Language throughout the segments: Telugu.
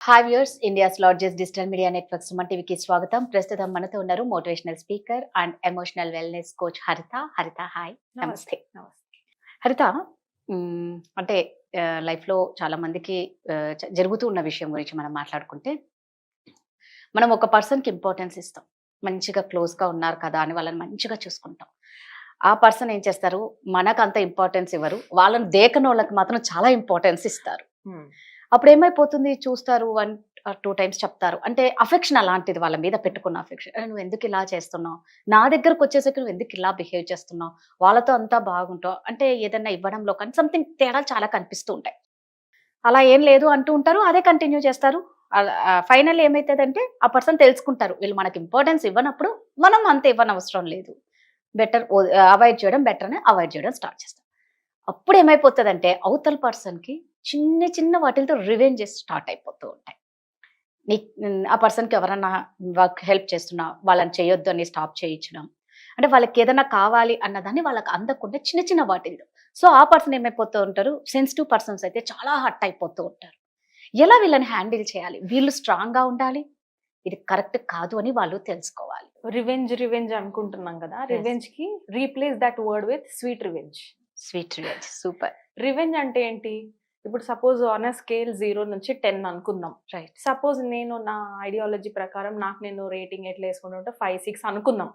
Hi viewers, India's largest digital media network Suman టీవీకి స్వాగతం. ప్రస్తుతం మనతో ఉన్నారు motivational speaker and emotional wellness coach హరిత. హరిత హాయ్, నమస్తే. హరిత, అంటే లైఫ్లో చాలా మందికి జరుగుతూ ఉన్న విషయం గురించి మనం మాట్లాడుకుంటే, మనం ఒక పర్సన్కి ఇంపార్టెన్స్ ఇస్తాం. మంచిగా క్లోజ్గా ఉన్నారు కదా అని వాళ్ళని మంచిగా చూసుకుంటాం. ఆ పర్సన్ ఏం చేస్తారు, మనకు అంత ఇంపార్టెన్స్ ఇవ్వరు, వాళ్ళని దేకనోళ్ళకి మాత్రం చాలా ఇంపార్టెన్స్ ఇస్తారు. అప్పుడు ఏమైపోతుంది, చూస్తారు 1 or 2 టైమ్స్ చెప్తారు. అంటే అఫెక్షన్ అలాంటిది, వాళ్ళ మీద పెట్టుకున్న అఫెక్షన్. నువ్వు ఎందుకు ఇలా చేస్తున్నావు, నా దగ్గరకు వచ్చేసరికి నువ్వు ఎందుకు ఇలా బిహేవ్ చేస్తున్నావు, వాళ్ళతో అంతా బాగుంటావు అంటే ఏదైనా ఇవ్వడంలో కానీ సంథింగ్ తేడాలు చాలా కనిపిస్తూ ఉంటాయి. అలా ఏం లేదు అంటూ ఉంటారు, అదే కంటిన్యూ చేస్తారు. ఫైనల్ ఏమవుతుందంటే ఆ పర్సన్ తెలుసుకుంటారు, వీళ్ళు మనకి ఇంపార్టెన్స్ ఇవ్వనప్పుడు మనం అంత ఇవ్వనవసరం లేదు, బెటర్ అవాయిడ్ చేయడం బెటర్ అని అవాయిడ్ చేయడం స్టార్ట్ చేస్తాం. అప్పుడు ఏమైపోతుందంటే అవతల పర్సన్కి చిన్న చిన్న వాటితో రివెంజెస్ స్టార్ట్ అయిపోతూ ఉంటాయి. నీ ఆ పర్సన్కి ఎవరన్నా వర్క్ హెల్ప్ చేస్తున్నా వాళ్ళని చేయొద్దు అని స్టాప్ చేయించడం, అంటే వాళ్ళకి ఏదైనా కావాలి అన్నదాన్ని వాళ్ళకి అందకుండా చిన్న చిన్న వాటిల్లో. సో ఆ పర్సన్ ఏమైపోతూ ఉంటారు, సెన్సిటివ్ పర్సన్స్ అయితే చాలా హర్ట్ అయిపోతూ ఉంటారు. ఎలా వీళ్ళని హ్యాండిల్ చేయాలి, వీళ్ళు స్ట్రాంగ్గా ఉండాలి, ఇది కరెక్ట్ కాదు అని వాళ్ళు తెలుసుకోవాలి. రివెంజ్ అనుకుంటున్నాం కదా, రివెంజ్ కి replace that word with sweet revenge. Sweet revenge, super. Revenge అంటే ఏంటి? ఇప్పుడు సపోజ్ ఆన్ అ స్కేల్ 0 నుంచి 10 అనుకుందాం. రైట్. సపోజ్ నేను నా ఐడియాలజీ ప్రకారం నాకు నేను రేటింగ్ ఎట్లా వేసుకుంటుంటే 5-6 అనుకుందాం.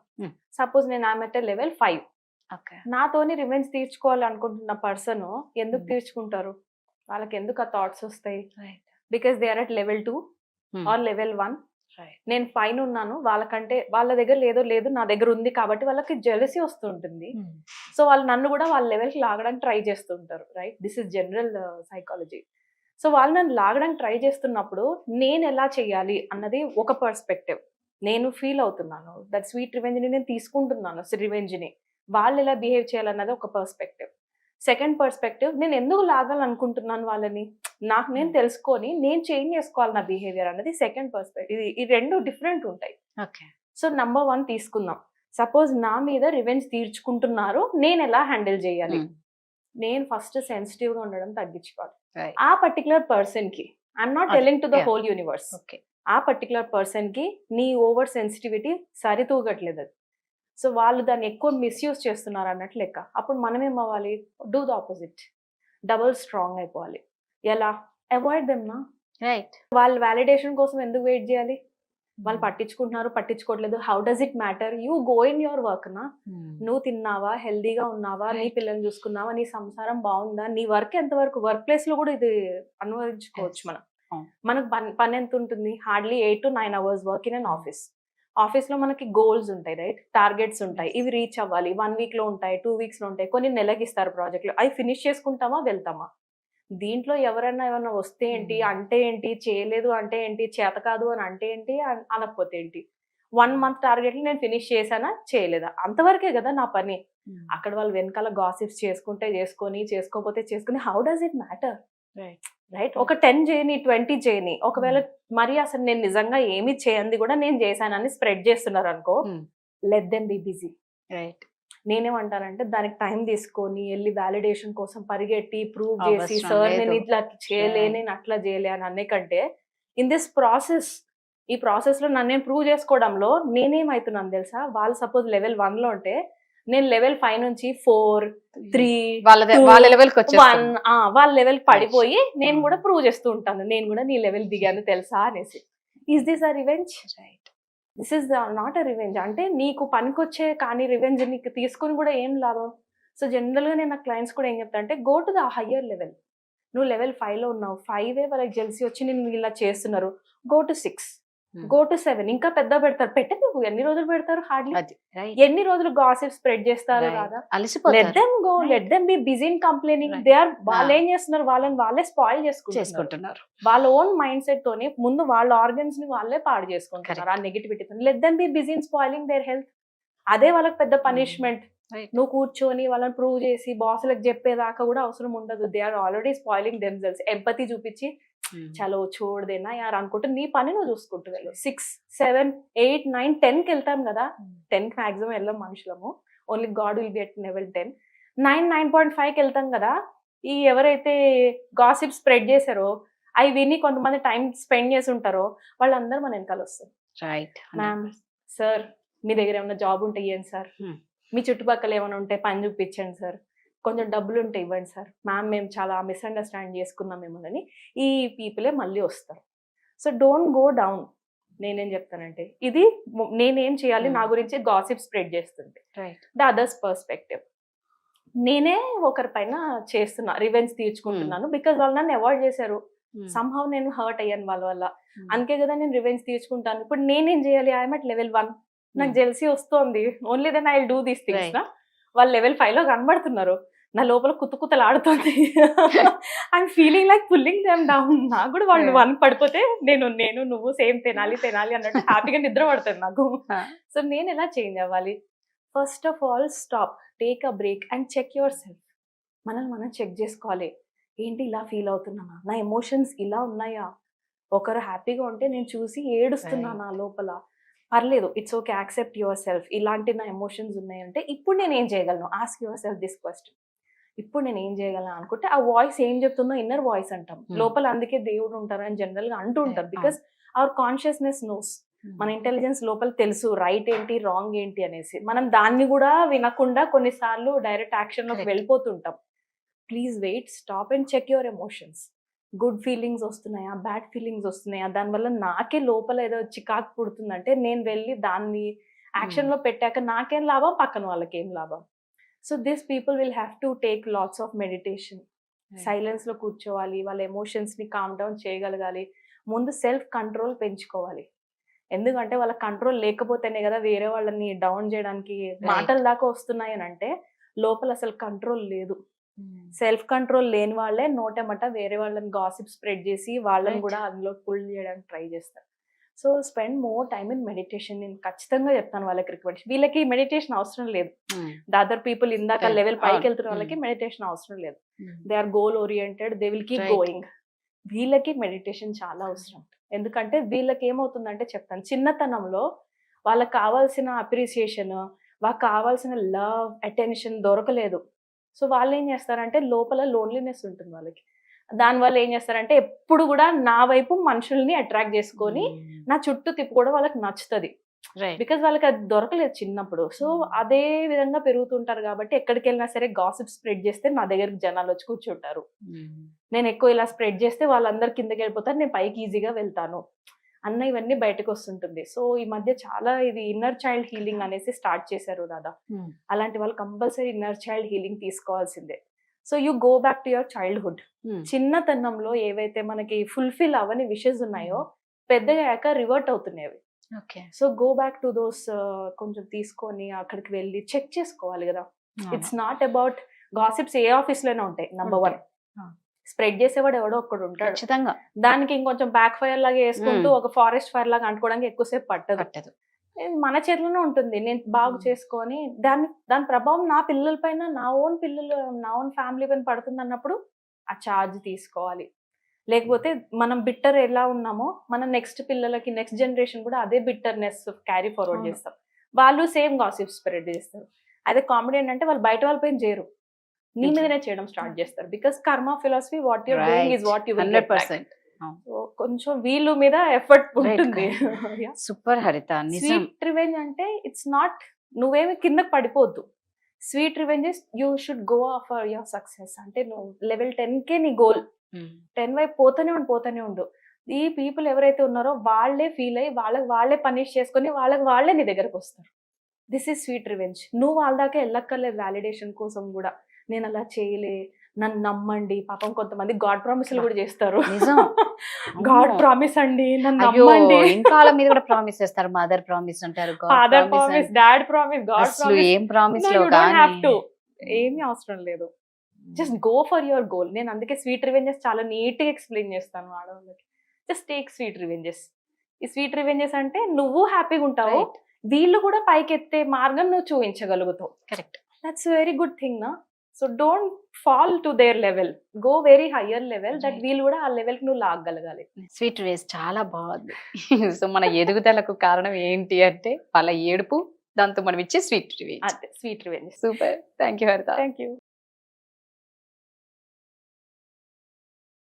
సపోజ్ నేను ఆమె లెవెల్ 5. ఓకే. నాతోని రివెంజ్ తీర్చుకోవాలనుకుంటున్న పర్సన్ ఎందుకు తీర్చుకుంటారు? వాళ్ళకి ఎందుకు ఆ థాట్స్ వస్తాయి? Because they are at level 2 or level 1. నేను పైన ఉన్నాను, వాళ్ళకంటే వాళ్ళ దగ్గర లేదు నా దగ్గర ఉంది కాబట్టి వాళ్ళకి జెలసీ వస్తుంటుంది. సో వాళ్ళు నన్ను కూడా వాళ్ళ లెవెల్కి లాగడానికి ట్రై చేస్తుంటారు. Right, this is general psychology. So వాళ్ళు నన్ను లాగడానికి ట్రై చేస్తున్నప్పుడు నేను ఎలా చేయాలి అన్నది ఒక పర్స్పెక్టివ్. నేను ఫీల్ అవుతున్నాను దట్ స్వీట్ రివెంజ్ని నేను తీసుకుంటున్నాను, రివెంజ్ని వాళ్ళు ఎలా బిహేవ్ చేయాలన్నది ఒక పర్స్పెక్టివ్. సెకండ్ పర్స్పెక్టివ్, నేను ఎందుకు లాగాలనుకుంటున్నాను వాళ్ళని, నాకు నేను తెలుసుకొని నేను చేంజ్ చేసుకోవాలి నా బిహేవియర్ అన్నది సెకండ్ పర్స్పెక్టివ్. ఈ రెండు డిఫరెంట్ ఉంటాయి. ఓకే. సో నంబర్ 1 తీసుకుందాం. సపోజ్ నా మీద రివెంజ్ తీర్చుకుంటున్నారు, నేను ఎలా హ్యాండిల్ చేయాలి? నేను ఫస్ట్ సెన్సిటివ్గా ఉండడం తగ్గించుకోవాలి. ఆ పర్టికులర్ పర్సన్కి, I'm not telling to the whole universe, ఆ పర్టికులర్ పర్సన్కి నీ ఓవర్ సెన్సిటివిటీ సరితూగట్లేదు అది. సో వాళ్ళు దాన్ని ఎక్కువ మిస్యూజ్ చేస్తున్నారు అన్నట్లు లెక్క. అప్పుడు మనం ఏమవ్వాలి, do the opposite, double strong అయిపోవాలి. ఎలా? అవాయిడ్ దెమ్ నా. రైట్. వాళ్ళ వ్యాలిడేషన్ కోసం ఎందుకు వెయిట్ చేయాలి? వాళ్ళు పట్టించుకుంటున్నారు పట్టించుకోవట్లేదు, how does it matter? You go in your work నా. నువ్వు తిన్నావా, హెల్దీగా ఉన్నావా, నీ పిల్లల్ని చూసుకున్నావా, నీ సంసారం బాగుందా, నీ వర్క్ ఎంతవరకు, వర్క్ ప్లేస్ లో కూడా ఇది అనుభవించుకోవచ్చు మనం. మనకు పని ఎంత ఉంటుంది? Hardly 8 to 9 hours work in an office. Office లో మనకి గోల్స్ ఉంటాయి, రైట్, టార్గెట్స్ ఉంటాయి, ఇవి రీచ్ అవ్వాలి. 1 week లో ఉంటాయి, 2 weeks లో ఉంటాయి, కొన్ని నెలకి ఇస్తారు ప్రాజెక్టులు, అవి ఫినిష్ చేసుకుంటామా వెళ్తామా? దీంట్లో ఎవరైనా ఏమన్నా వస్తే ఏంటి, అంటే ఏంటి, చేయలేదు అంటే ఏంటి, చేత కాదు అని అంటే ఏంటి, అనకపోతే ఏంటి? 1 month టార్గెట్లు నేను ఫినిష్ చేశానా చేయలేదా, అంతవరకే కదా నా పని. అక్కడ వాళ్ళు వెనకాల గాసిప్స్ చేసుకుంటే చేసుకొని, చేసుకోకపోతే చేసుకుని, how does it matter? Right. ఒక 10 చేయని 20 చేయని, ఒకవేళ మరి అసలు నేను నిజంగా ఏమి చేయంది కూడా నేను చేశానని స్ప్రెడ్ చేస్తున్నారు అనుకో, let them be busy. Right. నేనేమంటానంటే దానికి టైం తీసుకొని వెళ్ళి వ్యాలిడేషన్ కోసం పరిగెట్టి ప్రూవ్ చేసి, సార్ నేను ఇట్లా చేయలే, నేను అట్లా చేయలే అని అనే కంటే, ఇన్ దిస్ ప్రాసెస్, ఈ ప్రాసెస్ లో నన్ను నేను ప్రూవ్ చేసుకోవడంలో నేనేమవుతున్నాను తెలుసా? వాళ్ళు సపోజ్ లెవెల్ 1 లో ఉంటే నేను లెవెల్ 5 నుంచి 4, 3, వాళ్ళ లెవెల్కి 1 వాళ్ళ లెవెల్ పడిపోయి నేను కూడా ప్రూవ్ చేస్తూ ఉంటాను, నేను కూడా నీ లెవెల్ దిగాను తెలుసా అనేసి. Is this a revenge? This is not a revenge. అంటే నీకు పనికొచ్చే కానీ రివెంజ్ నీకు తీసుకుని కూడా ఏం లాభం? సో జనరల్గా నేను నా క్లయింట్స్ కూడా ఏం చెప్తా అంటే, go to the higher level. నువ్వు లెవెల్ 5లో ఉన్నావు, 5 వాళ్ళకి జెల్సీ వచ్చి నేను ఇలా చేస్తున్నారు, గో టు 6, గో టు 7, ఇంకా పెద్ద పెడతారు. పెట్టే నువ్వు ఎన్ని రోజులు పెడతారు? హార్డ్లీ ఎన్ని రోజులు గాసిప్ స్ప్రెడ్ చేస్తారు కదా. Let them go, let them be busy in complaining. They are, వాళ్ళు ఏం చేస్తున్నారు, వాళ్ళని వాళ్ళే స్పాయిల్ చేసుకుంటున్నారు. వాళ్ళ ఓన్ మైండ్ సెట్ తోని ముందు వాళ్ళ ఆర్గన్స్ ని వాళ్ళే పాడు చేసుకుంటున్నారు ఆ నెగిటివిటీతో. Let them be busy in spoiling their health. అదే వాళ్ళకి పెద్ద పనిష్మెంట్. నువ్వు కూర్చొని వాళ్ళని ప్రూవ్ చేసి బాసులకు చెప్పేదాకా కూడా అవసరం ఉండదు. They are already spoiling themselves. Empathy చూపించి చలో చూడదేనా యార్ అనుకుంటే నీ పని నువ్వు చూసుకుంటూ వెళ్ళు. 6, 7, 8, 9, 10కి వెళ్తాం కదా. 10కి మాక్సిమం వెళ్ళాం మనుషులము, only God will be at level 10. 9, 9.5కి వెళ్తాం కదా. ఈ ఎవరైతే గాసిప్ స్ప్రెడ్ చేశారో అవి విని కొంతమంది టైం స్పెండ్ చేసి ఉంటారో వాళ్ళందరూ మన వెనకాల వస్తారు. రైట్ మ్యామ్, సార్ మీ దగ్గర ఏమైనా జాబ్ ఉంటే ఇవ్వండి సార్, మీ చుట్టుపక్కల ఏమైనా ఉంటే పని చూపించండి సార్, కొంచెం డబ్బులు ఉంటే ఇవ్వండి సార్, మ్యామ్ మేము చాలా మిస్అండర్స్టాండ్ చేసుకున్నాం మిమ్మల్ని, ఈ పీపులే మళ్ళీ వస్తారు. So don't go down. నేనేం చెప్తానంటే ఇది నేనేం చేయాలి, నా గురించి గాసిప్ స్ప్రెడ్ చేస్తుంది ద అదర్స్ పర్స్పెక్టివ్. నేనే ఒకరి పైన చేస్తున్నా, రివెంజ్ తీర్చుకుంటున్నాను బికాజ్ వాళ్ళు నన్ను అవాయిడ్ చేశారు. సంహౌ నేను హర్ట్ అయ్యాను వాళ్ళ వల్ల, అందుకే కదా నేను రివెంజ్ తీర్చుకుంటాను. ఇప్పుడు నేనేం చేయాలి? ఐఎమ్ అట్ లెవెల్ 1, నాకు జెల్సీ వస్తుంది, only then I will do these things. వాళ్ళు లెవెల్ 5 లో కనబడుతున్నారు, నా లోపల కుతకుతలాడుతుంది. I'm feeling like pulling them down. నాకు కూడా వాళ్ళు 1 పడిపోతే నేను నువ్వు సేమ్ తినాలి అన్నట్టు హ్యాపీగా నిద్ర పడుతుంది నాకు. సో నేను ఎలా చేంజ్ అవ్వాలి? First of all stop, take a break and check yourself. మనల్ని మనం చెక్ చేసుకోవాలి. ఏంటి ఇలా ఫీల్ అవుతున్నానా, నా ఎమోషన్స్ ఇలా ఉన్నాయా, ఒకరు హ్యాపీగా ఉంటే నేను చూసి ఏడుస్తున్నానా లోపల, పర్లేదు, it's okay, accept your self. ఇలాంటి నా ఎమోషన్స్ ఉన్నాయంటే ఇప్పుడు నేను ఏం చేయగలను? Ask your self this question. ఇప్పుడు నేను ఏం చేయగలను అనుకుంటే ఆ వాయిస్ ఏం చెప్తుందో ఇన్నర్ వాయిస్ అంటాం. లోపల అందుకే దేవుడు ఉంటారు అని జనరల్ గా అంటూ ఉంటారు. బికాస్ అవర్ కాన్షియస్నెస్ నోస్, మన ఇంటెలిజెన్స్ లోపల తెలుసు రైట్ ఏంటి రాంగ్ ఏంటి అనేసి. మనం దాన్ని కూడా వినకుండా కొన్నిసార్లు డైరెక్ట్ యాక్షన్ లోకి వెళ్ళిపోతుంటాం. Please wait, stop and check your emotions. Good feelings వస్తున్నాయా, బ్యాడ్ ఫీలింగ్స్ వస్తున్నాయా, దానివల్ల నాకే లోపల ఏదో చికాకు పుడుతుందంటే నేను వెళ్ళి దాన్ని యాక్షన్ లో పెట్టాక నాకేం లాభం, పక్కన వాళ్ళకి ఏం లాభం. So this people will have to take lots of meditation. Silence లో కూర్చోవాలి, వాళ్ళ ఎమోషన్స్ ని కామ్ డౌన్ చేయగలగాలి. ముందు సెల్ఫ్ కంట్రోల్ పెంచుకోవాలి. ఎందుకంటే వాళ్ళ కంట్రోల్ లేకపోతేనే కదా వేరే వాళ్ళని డౌన్ చేయడానికి మాటల దాకా వస్తున్నాయి అని అంటే లోపల అసలు కంట్రోల్ లేదు. సెల్ఫ్ కంట్రోల్ లేని వాళ్ళే నోటెమట వేరే వాళ్ళని గాసిప్ స్ప్రెడ్ చేసి వాళ్ళని కూడా అందులో పుల్ చేయడానికి ట్రై చేస్తారు. So spend more time in meditation. నేను ఖచ్చితంగా చెప్తాను వాళ్ళకి రికమెండేషన్. వీళ్ళకి మెడిటేషన్ అవసరం లేదు. ద అదర్ పీపుల్ ఇందాక లెవెల్ పైకి వెళ్తున్న వాళ్ళకి మెడిటేషన్ అవసరం లేదు. They are goal oriented, they will keep going. వీళ్ళకి మెడిటేషన్ చాలా అవసరం. ఎందుకంటే వీళ్ళకి ఏమవుతుందంటే చెప్తాను, చిన్నతనంలో వాళ్ళకి కావాల్సిన అప్రిసియేషన్, వాళ్ళకి కావాల్సిన లవ్, అటెన్షన్ దొరకలేదు. సో వాళ్ళు ఏం చేస్తారంటే లోపల లోన్లీనెస్ ఉంటుంది వాళ్ళకి. దానివల్ల ఏం చేస్తారంటే ఎప్పుడు కూడా నా వైపు మనుషుల్ని అట్రాక్ట్ చేసుకొని నా చుట్టూ తిప్పుకోవడం వాళ్ళకి నచ్చుతుంది. బికాజ్ వాళ్ళకి అది దొరకలేదు చిన్నప్పుడు. సో అదే విధంగా పెరుగుతుంటారు కాబట్టి ఎక్కడికి వెళ్ళినా సరే గాసిప్ స్ప్రెడ్ చేస్తే నా దగ్గరికి జనాలు వచ్చి కూర్చుంటారు. నేను ఎక్కువ ఇలా స్ప్రెడ్ చేస్తే వాళ్ళందరూ కిందకి వెళ్ళిపోతారు, నేను పైకి ఈజీగా వెళ్తాను అన్న ఇవన్నీ బయటకు వస్తుంటుంది. సో ఈ మధ్య చాలా ఇది ఇన్నర్ చైల్డ్ హీలింగ్ అనేసి స్టార్ట్ చేశారు దాదా. అలాంటి వాళ్ళు కంపల్సరీ ఇన్నర్ చైల్డ్ హీలింగ్ తీసుకోవాల్సిందే. So you go back to your childhood. చిన్నతనంలో ఏవైతే మనకి ఫుల్ఫిల్ అవని విషెస్ ఉన్నాయో పెద్దగా రివర్ట్ అవుతున్నాయి. So go back to those. కొంచెం తీసుకొని అక్కడికి వెళ్ళి చెక్ చేసుకోవాలి కదా. It's not about gossips. A office లోనే ఉంటాయి. నంబర్ 1 స్ప్రెడ్ చేసేవాడు ఎవడో ఒక్కడు ఉంటాడు. ఖచ్చితంగా దానికి ఇంకొంచెం బ్యాక్ ఫైర్ లాగా వేసుకుంటూ ఒక ఫారెస్ట్ ఫైర్ లాగా అంటుకోవడానికి ఎక్కువసేపు పట్టదు. మన చేతిలోనే ఉంటుంది. నేను బాగు చేసుకొని దాని ప్రభావం నా పిల్లల పైన, నా ఓన్ ఫ్యామిలీ పైన పడుతుంది అన్నప్పుడు ఆ ఛార్జ్ తీసుకోవాలి. లేకపోతే మనం బిట్టర్ ఎలా ఉన్నామో మన నెక్స్ట్ పిల్లలకి, నెక్స్ట్ జనరేషన్ కూడా అదే బిట్టర్నెస్ క్యారీ ఫార్వర్డ్ చేస్తాం. వాళ్ళు సేమ్ గాసిప్ స్ప్రెడ్ చేస్తారు. అదే కామెడీ ఏంటంటే వాళ్ళు బయట వాళ్ళ పైన చేయరు, నీ మీదనే చేయడం స్టార్ట్ చేస్తారు. Because karma philosophy, what your doing is what you will get back. కొంచెం వీళ్ళు మీద ఎఫర్ట్ ఉంటుంది. సూపర్ హరిత. స్వీట్ రివెంజ్ అంటే ఇట్స్ నాట్, నువ్వేమి కిందకి పడిపోద్దు. Sweet revenges you should go for your success. అంటే నువ్వు లెవెల్ 10కే నీ గోల్, 10 వైపు పోతూనే ఉండు. ఈ పీపుల్ ఎవరైతే ఉన్నారో వాళ్ళే ఫీల్ అయ్యి వాళ్ళే పనిష్ చేసుకొని వాళ్ళే నీ దగ్గరకు వస్తారు. This is sweet revenge. నువ్వు వాళ్ళ దాకా వెళ్ళక్కర్లేదు వ్యాలిడేషన్ కోసం కూడా. నేను అలా చేయలే, నన్ను నమ్మండి. పాపం కొంతమంది గాడ్ ప్రామిస్లు కూడా చేస్తారు. గాడ్ ప్రామిస్ అండి, నన్ను నమ్మండి. ఇంకా వాళ్ళ మీద కూడా ప్రామిస్ చేస్తారు. మదర్ ప్రామిస్ అంటారు, father promise, dad promise, God promise. ఏం ప్రామిస్ ఏమీ అవసరం లేదు. Just go for your goal. నేను అందుకే స్వీట్ రివెంజెస్ చాలా నీట్ గా ఎక్స్ప్లెయిన్ చేస్తాను ఆడవాళ్ళకి. Just take sweet revenges. ఈ స్వీట్ రివెంజెస్ అంటే నువ్వు హ్యాపీగా ఉంటావు, వీళ్ళు కూడా పైకెత్తే మార్గం నువ్వు చూపించగలుగుతావు. Correct, that's very good thing నా. So don't fall to there level, go very higher level, that వీళ్ళు కూడా ఆ లెవెల్ కి నువ్వు లాగగలగాలి. స్వీట్ రివెంజ్ చాలా బాగుంది. సో మన ఎదుగుదలకు కారణం ఏంటి అంటే వాళ్ళ ఏడుపు, దాంతో మనం ఇచ్చే sweet revenge. Sweet revenge. Super. Thank you Haritha. Thank you.